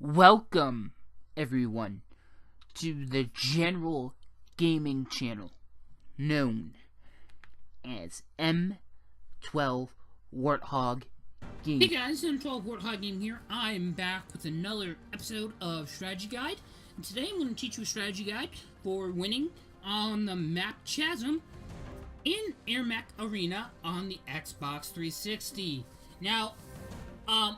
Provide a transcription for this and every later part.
Welcome, everyone, to the general gaming channel known as M12 Warthog Gaming. Hey guys, M12 Warthog Gaming here. I'm back with another episode of Strategy Guide. And today I'm going to teach you a strategy guide for winning on the map Chasm in airmech arena on the Xbox 360. Now,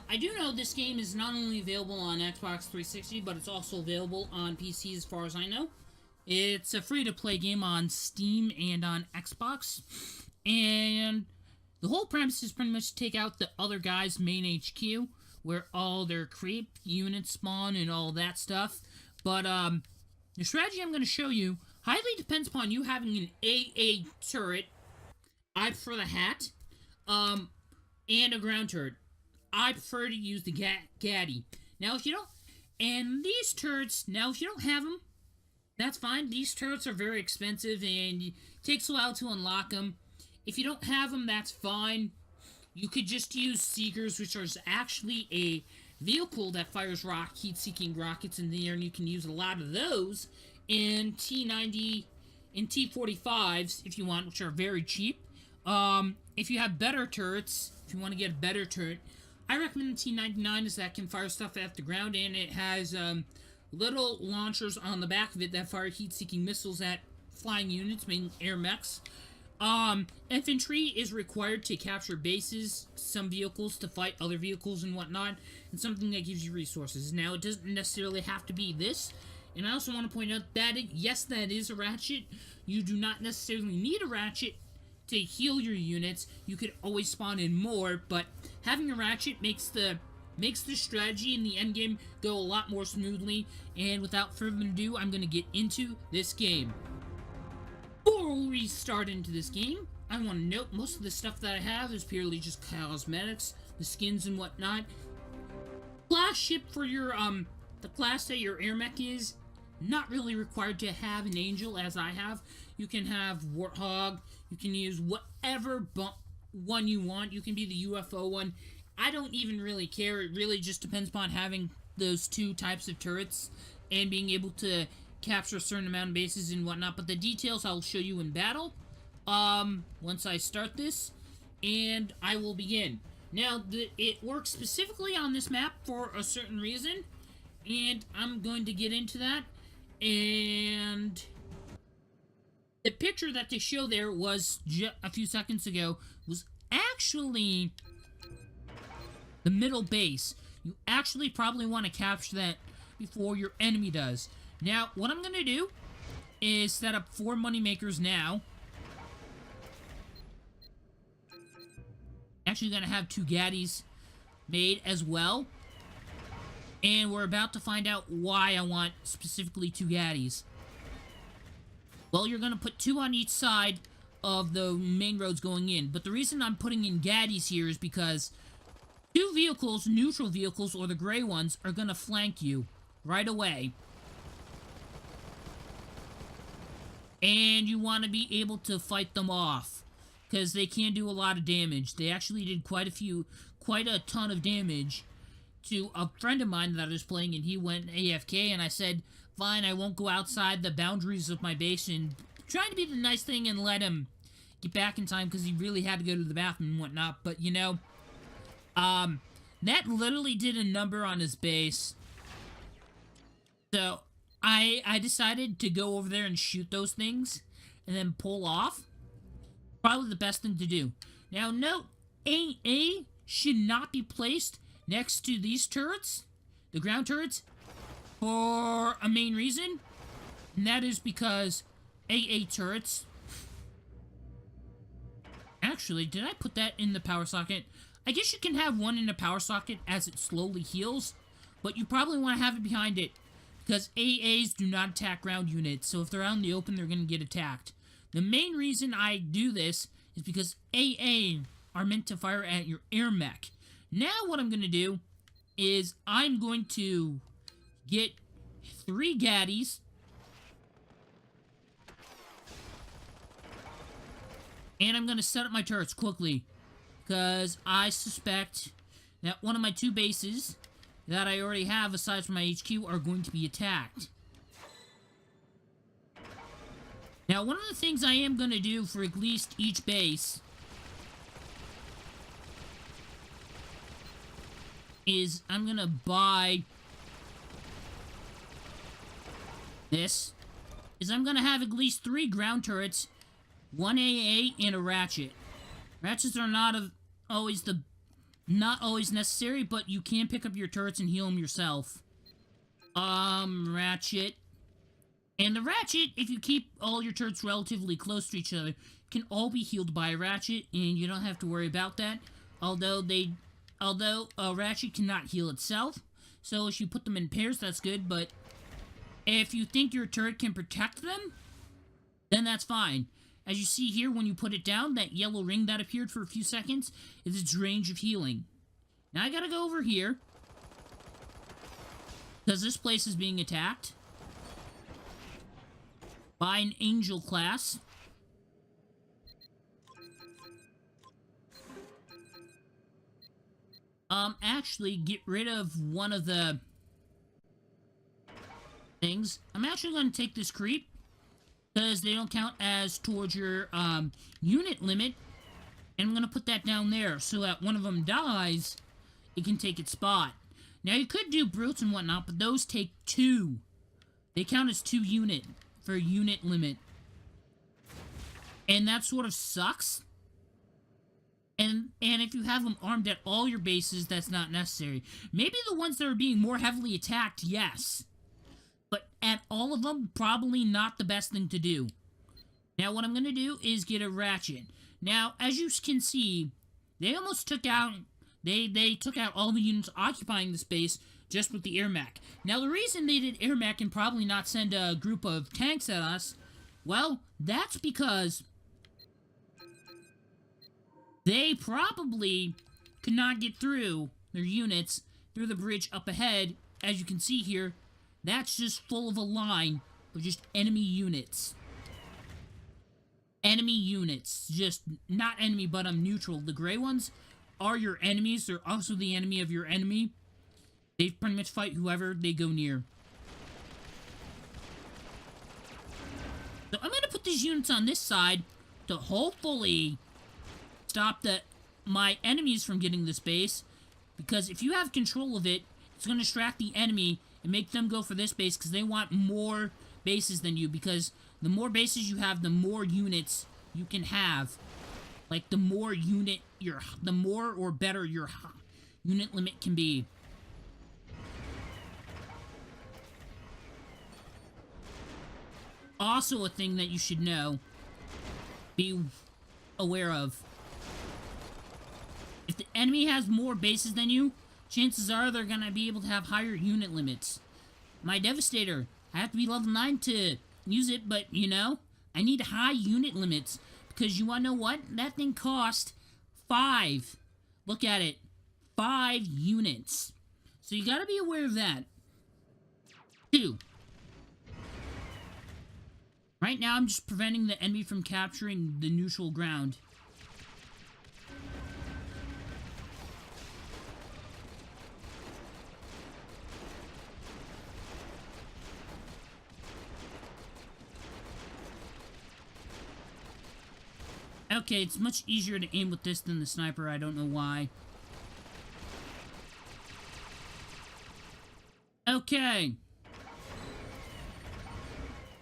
I do know this game is not only available on Xbox 360, but it's also available on PC as far as I know. It's a free-to-play game on Steam and on Xbox. And the whole premise is pretty much to take out the other guy's main HQ, where all their creep units spawn and all that stuff. But, the strategy I'm going to show you highly depends upon you having an AA turret. I prefer the hat, and a ground turret. I prefer to use the Gaddy. Now, if you don't... And these turrets, now, if you don't have them, that's fine. These turrets are very expensive, and it takes a while to unlock them. If you don't have them, that's fine. You could just use Seekers, which is actually a vehicle that fires heat-seeking rockets in the air, and you can use a lot of those in T90 and T45s, if you want, which are very cheap. If you have better turrets, if you want to get a better turret, I recommend the T99, as that can fire stuff at the ground, and it has little launchers on the back of it that fire heat-seeking missiles at flying units, mainly air mechs. Infantry is required to capture bases, some vehicles to fight other vehicles and whatnot, and something that gives you resources. Now, it doesn't necessarily have to be this, and I also want to point out that, yes, that is a ratchet. You do not necessarily need a ratchet to heal your units. You could always spawn in more, but having a ratchet makes the strategy in the endgame go a lot more smoothly. And without further ado, I'm going to get into this game. Before we start into this game, I want to note most of the stuff that I have is purely just cosmetics, the skins and whatnot. Class ship for your, the class that your airmech is, not really required to have an angel as I have. You can have Warthog, you can use whatever one you want, you can be the UFO one. I don't even really care, it really just depends upon having those two types of turrets and being able to capture a certain amount of bases and whatnot, but the details I'll show you in battle, once I start this, and I will begin. Now, it works specifically on this map for a certain reason, and I'm going to get into that, and the picture that they show there was a few seconds ago was actually the middle base. You actually probably want to capture that before your enemy does. Now, what I'm going to do is set up 4 moneymakers now. Actually going to have 2 Gaddies made as well. And we're about to find out why I want specifically 2 Gaddies. Well, you're going to put 2 on each side of the main roads going in. But the reason I'm putting in Gaddies here is because 2 vehicles, neutral vehicles, or the gray ones, are going to flank you right away. And you want to be able to fight them off, because they can do a lot of damage. They actually did quite a ton of damage to a friend of mine that I was playing, and he went AFK, and I said, fine, I won't go outside the boundaries of my base, and trying to be the nice thing and let him get back in time, because he really had to go to the bathroom and whatnot. But, you know, that literally did a number on his base. So I decided to go over there and shoot those things and then pull off. Probably the best thing to do. Now, note, AA should not be placed next to these turrets, the ground turrets, for a main reason. And that is because AA turrets... Actually, did I put that in the power socket? I guess you can have one in the power socket as it slowly heals, but you probably want to have it behind it, because AAs do not attack ground units, so if they're out in the open, they're going to get attacked. The main reason I do this is because AA are meant to fire at your air mech. Now what I'm going to do is I'm going to get 3 Gaddies, and I'm going to set up my turrets quickly, because I suspect that one of my 2 bases that I already have aside from my HQ are going to be attacked. Now, one of the things I am going to do for at least each base is I'm going to buy this. I'm going to have at least 3 ground turrets, 1 AA, and a ratchet. Ratchets are not always necessary, but you can pick up your turrets and heal them yourself. Ratchet. And the ratchet, if you keep all your turrets relatively close to each other, can all be healed by a ratchet, and you don't have to worry about that. Although a ratchet cannot heal itself, so if you put them in pairs, that's good, but if you think your turret can protect them, then that's fine. As you see here, when you put it down, that yellow ring that appeared for a few seconds is its range of healing. Now I gotta go over here, because this place is being attacked by an angel class. Actually, get rid of one of the things. I'm actually going to take this creep, because they don't count as towards your, unit limit, and I'm going to put that down there, so that one of them dies, it can take its spot. Now, you could do brutes and whatnot, but those take 2. They count as 2 unit for unit limit. And that sort of sucks. And if you have them armed at all your bases, that's not necessary. Maybe the ones that are being more heavily attacked, yes. But at all of them, probably not the best thing to do. Now, what I'm going to do is get a ratchet. Now, as you can see, they almost took out... They took out all the units occupying the space just with the airmech. Now, the reason they did airmech and probably not send a group of tanks at us, well, that's because they probably could not get through their units through the bridge up ahead. As you can see here, that's just full of a line of just enemy units. Enemy units. Just not enemy, but neutral. The gray ones are your enemies. They're also the enemy of your enemy. They pretty much fight whoever they go near. So I'm going to put these units on this side to hopefully stop my enemies from getting this base. Because if you have control of it, it's going to distract the enemy and make them go for this base because they want more bases than you. Because the more bases you have, the more units you can have. Like, the more or better your unit limit can be. Also a thing that you should know, be aware of. If the enemy has more bases than you, chances are they're gonna be able to have higher unit limits. My Devastator, I have to be level 9 to use it, but, you know, I need high unit limits. Because you wanna know what? That thing cost 5. Look at it. 5 units. So you gotta be aware of that. 2. Right now, I'm just preventing the enemy from capturing the neutral ground. Okay, it's much easier to aim with this than the sniper, I don't know why. Okay.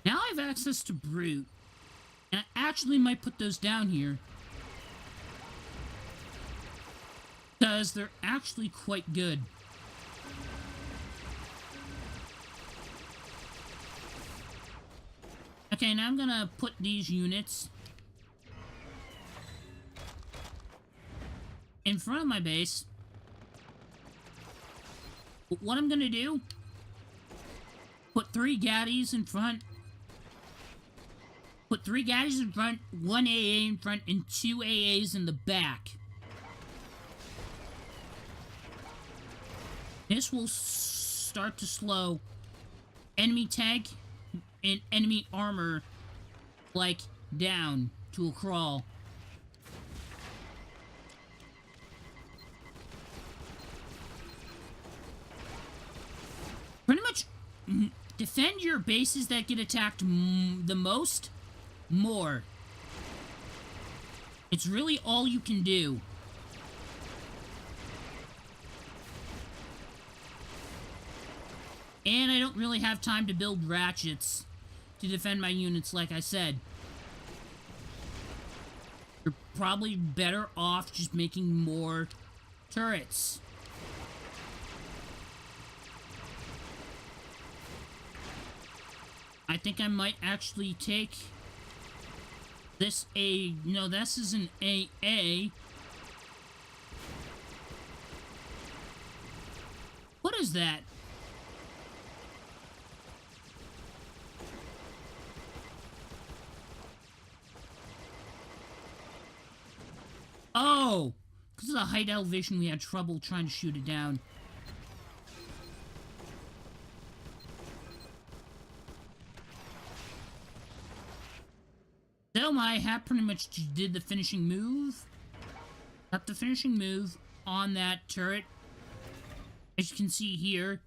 Now I have access to brute. And I actually might put those down here. Because they're actually quite good. Okay, now I'm gonna put these units in front of my base. But what I'm gonna do, put 3 gaddies in front. Put 3 gaddies in front, 1 AA in front, and 2 AAs in the back. This will start to slow enemy tank and enemy armor, like, down to a crawl. defend your bases that get attacked the most more. It's really all you can do. And I don't really have time to build ratchets to defend my units, like I said. You're probably better off just making more turrets. I think I might actually take this no, this is an AA. What is that? Oh! Because of the height elevation, we had trouble trying to shoot it down. So my hat pretty much did the finishing move. Got the finishing move on that turret. As you can see here,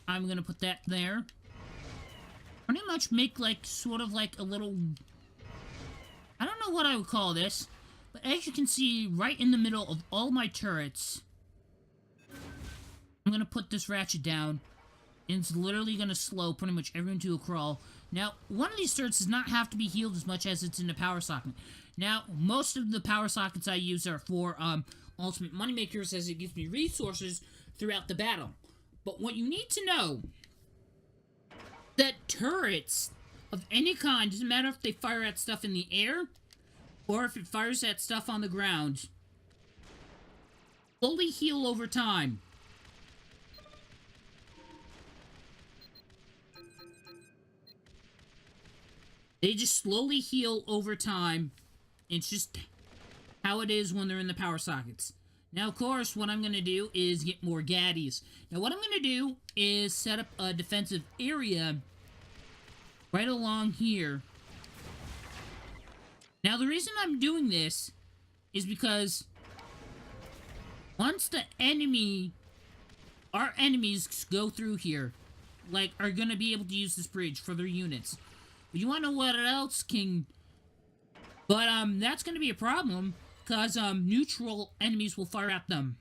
I'm gonna put that there. Pretty much make like, sort of like a little... I don't know what I would call this. But as you can see, right in the middle of all my turrets, I'm gonna put this ratchet down. And it's literally gonna slow pretty much everyone to a crawl. Now, one of these turrets does not have to be healed as much as it's in the power socket. Now, most of the power sockets I use are for ultimate moneymakers, as it gives me resources throughout the battle. But what you need to know, that turrets of any kind, doesn't matter if they fire at stuff in the air, or if it fires at stuff on the ground, slowly heal over time. They just slowly heal over time. It's just how it is when they're in the power sockets. Now, of course, what I'm going to do is get more gaddies. Now, what I'm going to do is set up a defensive area right along here. Now, the reason I'm doing this is because once the enemy, our enemies go through here, like, are going to be able to use this bridge for their units. But you want to know what else can... But, that's going to be a problem, because, neutral enemies will fire at them.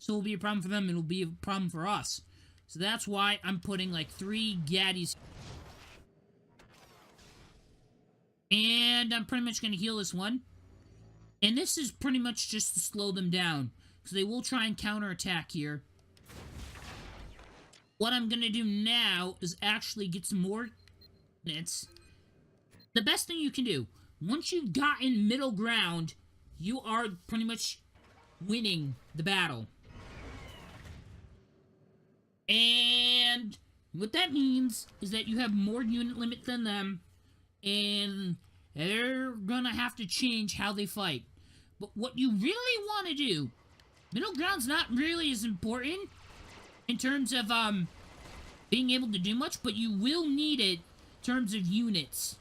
So it'll be a problem for them, and it'll be a problem for us. So that's why I'm putting, like, 3 gaddies. And I'm pretty much going to heal this one. And this is pretty much just to slow them down, because they will try and counterattack here. What I'm going to do now is actually get some more units. The best thing you can do, once you've gotten middle ground, you are pretty much winning the battle. And what that means is that you have more unit limit than them, and they're gonna have to change how they fight. But what you really want to do, middle ground's not really as important in terms of being able to do much, but you will need it in terms of units.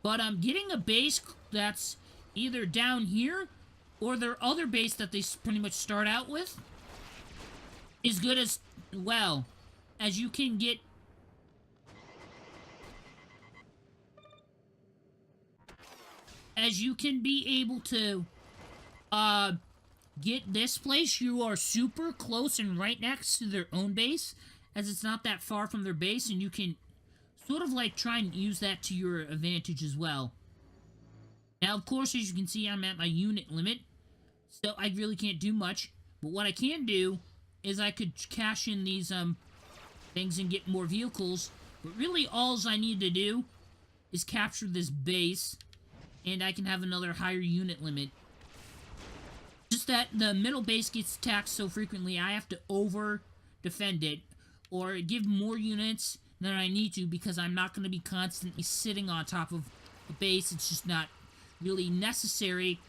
But getting a base that's either down here or their other base that they pretty much start out with is good as well, as you can get be able to get this place. You are super close and right next to their own base, as it's not that far from their base, and you can sort of like try and use that to your advantage as well. Now, of course, as you can see, I'm at my unit limit, so I really can't do much. But what I can do is I could cash in these things and get more vehicles. But really, all I need to do is capture this base, and I can have another higher unit limit. Just that the middle base gets attacked so frequently, I have to over-defend it, or give more units than I need to, because I'm not going to be constantly sitting on top of the base. It's just not really necessary.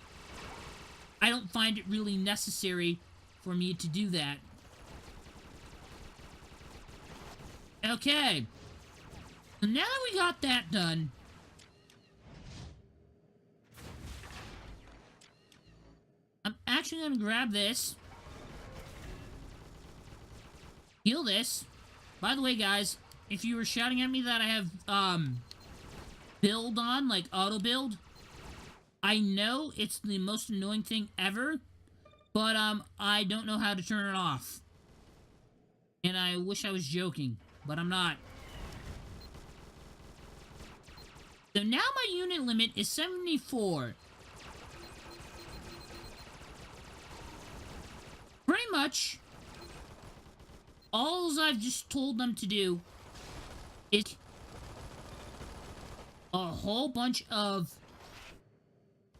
I don't find it really necessary for me to do that. Okay. So now that we got that done, I'm actually going to grab this, heal this. By the way, guys, if you were shouting at me that I have, build on, like auto build, I know it's the most annoying thing ever, but, I don't know how to turn it off. And I wish I was joking, but I'm not. So now my unit limit is 74. Pretty much, all I've just told them to do is a whole bunch of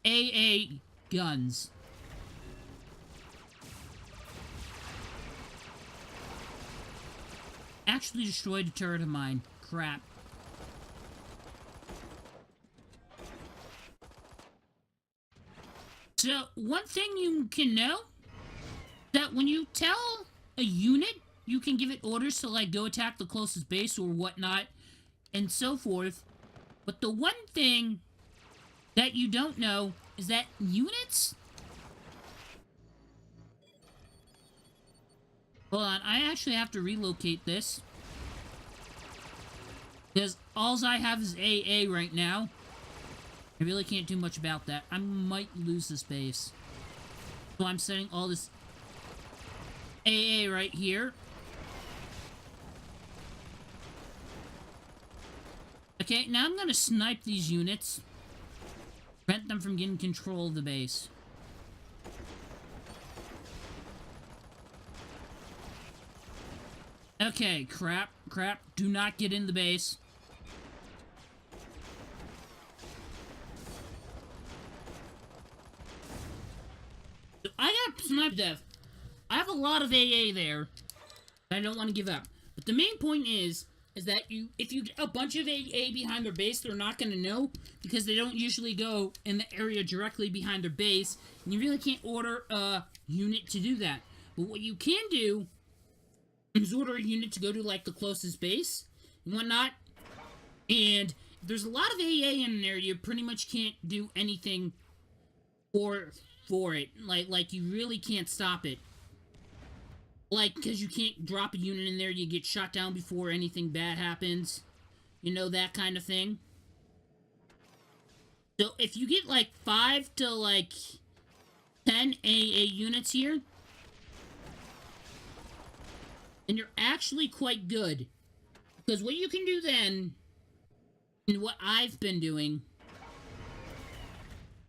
AA guns. Actually destroyed a turret of mine. Crap. So, one thing you can know, that when you tell a unit, you can give it orders to, like, go attack the closest base or whatnot, and so forth. But the one thing that you don't know is that units... Hold on, I actually have to relocate this. Because all I have is AA right now. I really can't do much about that. I might lose this base. So I'm setting all this AA right here. Okay, now I'm gonna snipe these units. Prevent them from getting control of the base. Okay, crap. Do not get in the base. I got snipe death. I have a lot of AA there. I don't want to give up. But the main point is that if you get a bunch of AA behind their base, they're not going to know, because they don't usually go in the area directly behind their base, and you really can't order a unit to do that. But what you can do is order a unit to go to, like, the closest base and whatnot, and if there's a lot of AA in there, you pretty much can't do anything for it. Like, you really can't stop it. Like, because you can't drop a unit in there, you get shot down before anything bad happens. You know, that kind of thing. So, if you get, like, 5 to, like, 10 AA units here, then you're actually quite good. Because what you can do then, and what I've been doing...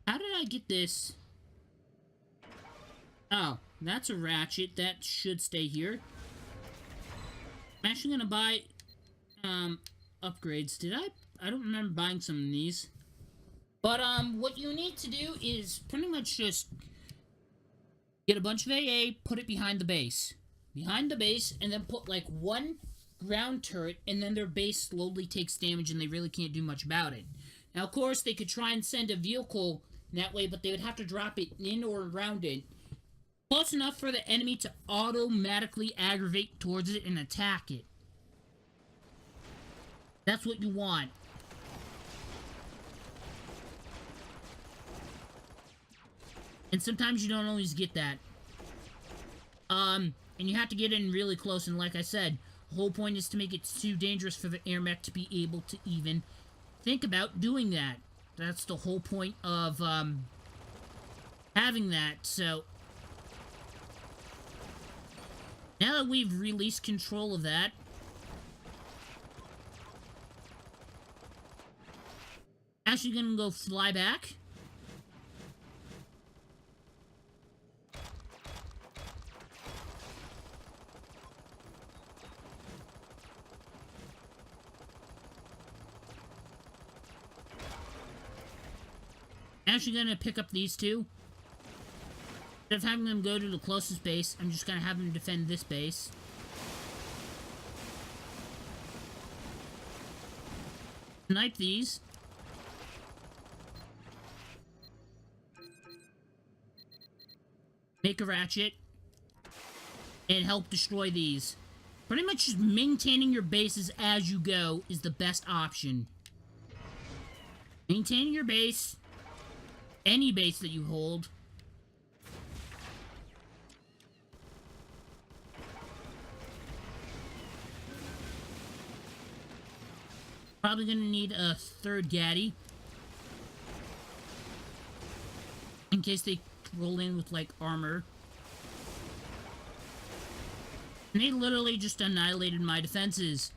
How did I get this? Oh, that's a ratchet. That should stay here. I'm actually gonna buy, upgrades. Did I? I don't remember buying some of these. But, what you need to do is pretty much just get a bunch of AA, put it behind the base. Behind the base, and then put, like, one ground turret, and then their base slowly takes damage, and they really can't do much about it. Now, of course, they could try and send a vehicle that way, but they would have to drop it in or around it, close enough for the enemy to automatically aggravate towards it and attack it. That's what you want. And sometimes you don't always get that. And you have to get in really close, and like I said, the whole point is to make it too dangerous for the airmech to be able to even think about doing that. That's the whole point of, having that, so... Now that we've released control of that, actually gonna go fly back. Actually gonna pick up these two. Instead of having them go to the closest base, I'm just gonna have them defend this base. Snipe these. Make a ratchet. And help destroy these. Pretty much just maintaining your bases as you go is the best option. Maintaining your base. Any base that you hold. Probably gonna need a third Gaddy. In case they roll in with, like, armor. And they literally just annihilated my defenses.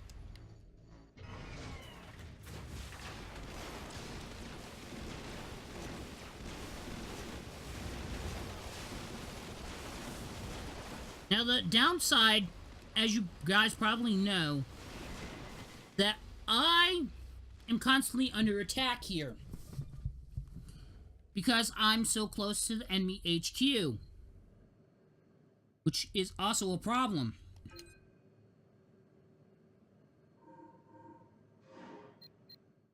Now, the downside, as you guys probably know, that I am constantly under attack here. Because I'm so close to the enemy HQ. Which is also a problem.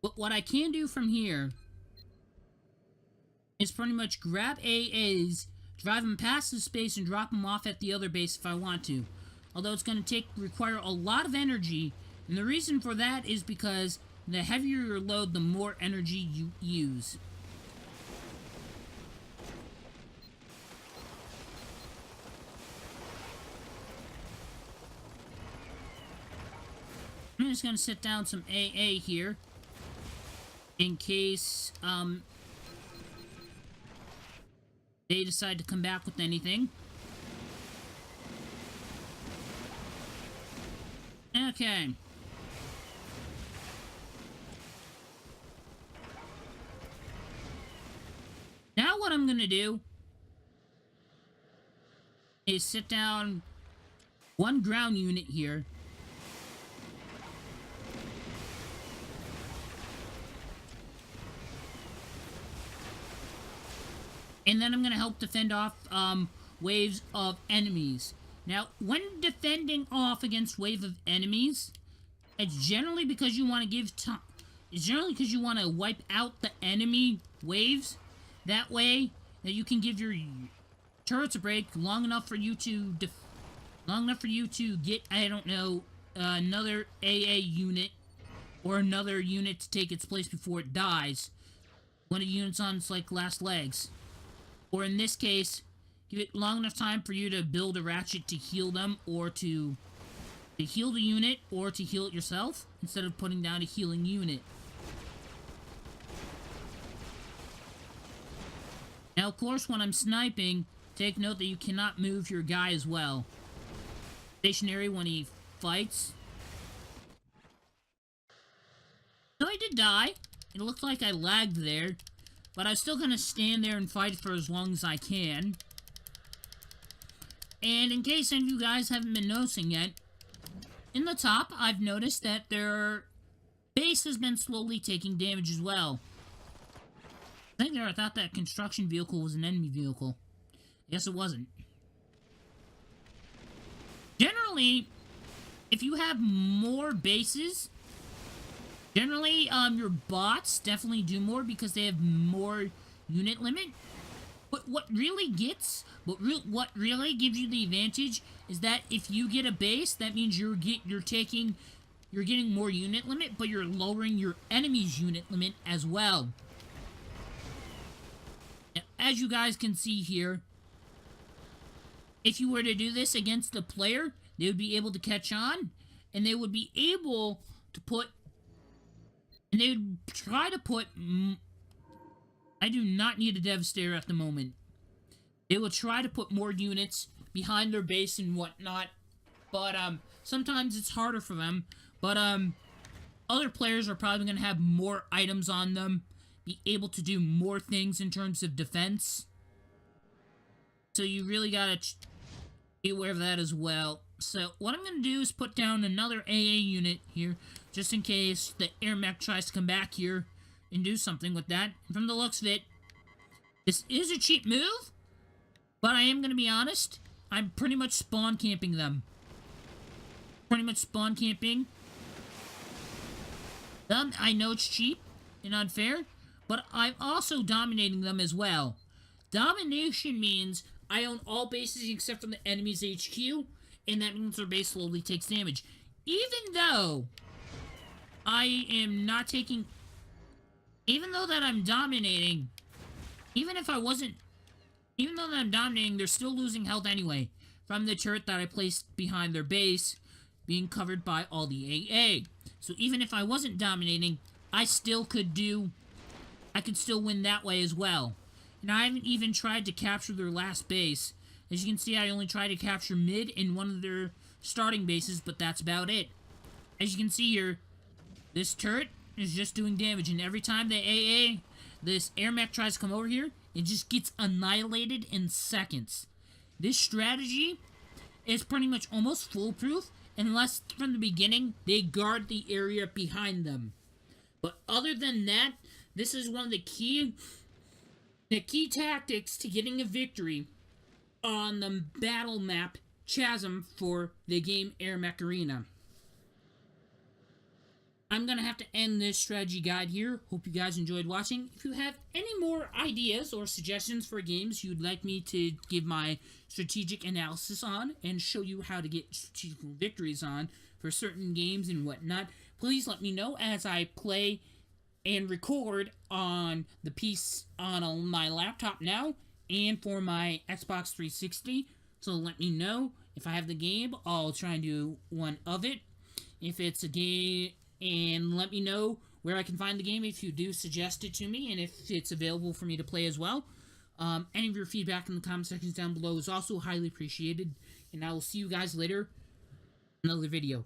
But what I can do from here is pretty much grab AAs, drive them past the space, and drop them off at the other base if I want to. Although it's going to require a lot of energy, and the reason for that is because the heavier your load, the more energy you use. I'm just going to sit down some AA here in case they decide to come back with anything. Okay. Now what I'm gonna do is sit down one ground unit here. And then I'm gonna help defend off waves of enemies. Now, when defending off against wave of enemies, it's generally because you want to give time. It's generally because you want to wipe out the enemy waves. That way, that you can give your turrets a break long enough for you to get, I don't know, another AA unit or another unit to take its place before it dies. When a unit's on its like last legs, or in this case, give it long enough time for you to build a ratchet to heal them, or to heal the unit, or to heal it yourself, instead of putting down a healing unit. Now, of course, when I'm sniping, take note that you cannot move your guy as well. Stationary when he fights. So I did die. It looked like I lagged there, but I'm still gonna stand there and fight for as long as I can. And in case any of you guys haven't been noticing yet, in the top, I've noticed that their base has been slowly taking damage as well. I thought that construction vehicle was an enemy vehicle. I guess it wasn't. Generally, if you have more bases, generally, your bots definitely do more because they have more unit limit. But what really gives you the advantage is that if you get a base, that means you're getting more unit limit, but you're lowering your enemy's unit limit as well. Now, as you guys can see here, if you were to do this against a player, they would be able to catch on, and they would be able to put, and they would try to put, I do not need a Devastator at the moment. They will try to put more units behind their base and whatnot, but sometimes it's harder for them. But other players are probably going to have more items on them, be able to do more things in terms of defense. So you really got to be aware of that as well. So what I'm going to do is put down another AA unit here, just in case the airmech tries to come back here and do something with that. And from the looks of it, this is a cheap move, but I am going to be honest, I'm pretty much spawn camping them. Pretty much spawn camping them. I know it's cheap and unfair, but I'm also dominating them as well. Domination means I own all bases except for the enemy's HQ, and that means their base slowly takes damage. Even though I am not taking... Even though that I'm dominating, even though that I'm dominating, they're still losing health anyway from the turret that I placed behind their base being covered by all the AA. So even if I wasn't dominating, I could still win that way as well. And I haven't even tried to capture their last base. As you can see, I only tried to capture mid and one of their starting bases, but that's about it. As you can see here, this turret is just doing damage, and every time this airmech tries to come over here, it just gets annihilated in seconds. This strategy is pretty much almost foolproof, unless from the beginning they guard the area behind them. But other than that, this is one of the key tactics to getting a victory on the battle map Chasm for the game Airmech Arena. I'm going to have to end this strategy guide here. Hope you guys enjoyed watching. If you have any more ideas or suggestions for games you'd like me to give my strategic analysis on and show you how to get strategic victories on for certain games and whatnot, please let me know as I play and record on the piece on my laptop now and for my Xbox 360. So let me know if I have the game. I'll try and do one of it. If it's a game, and let me know where I can find the game if you do suggest it to me and if it's available for me to play as well. Any of your feedback in the comment sections down below is also highly appreciated. And I will see you guys later in another video.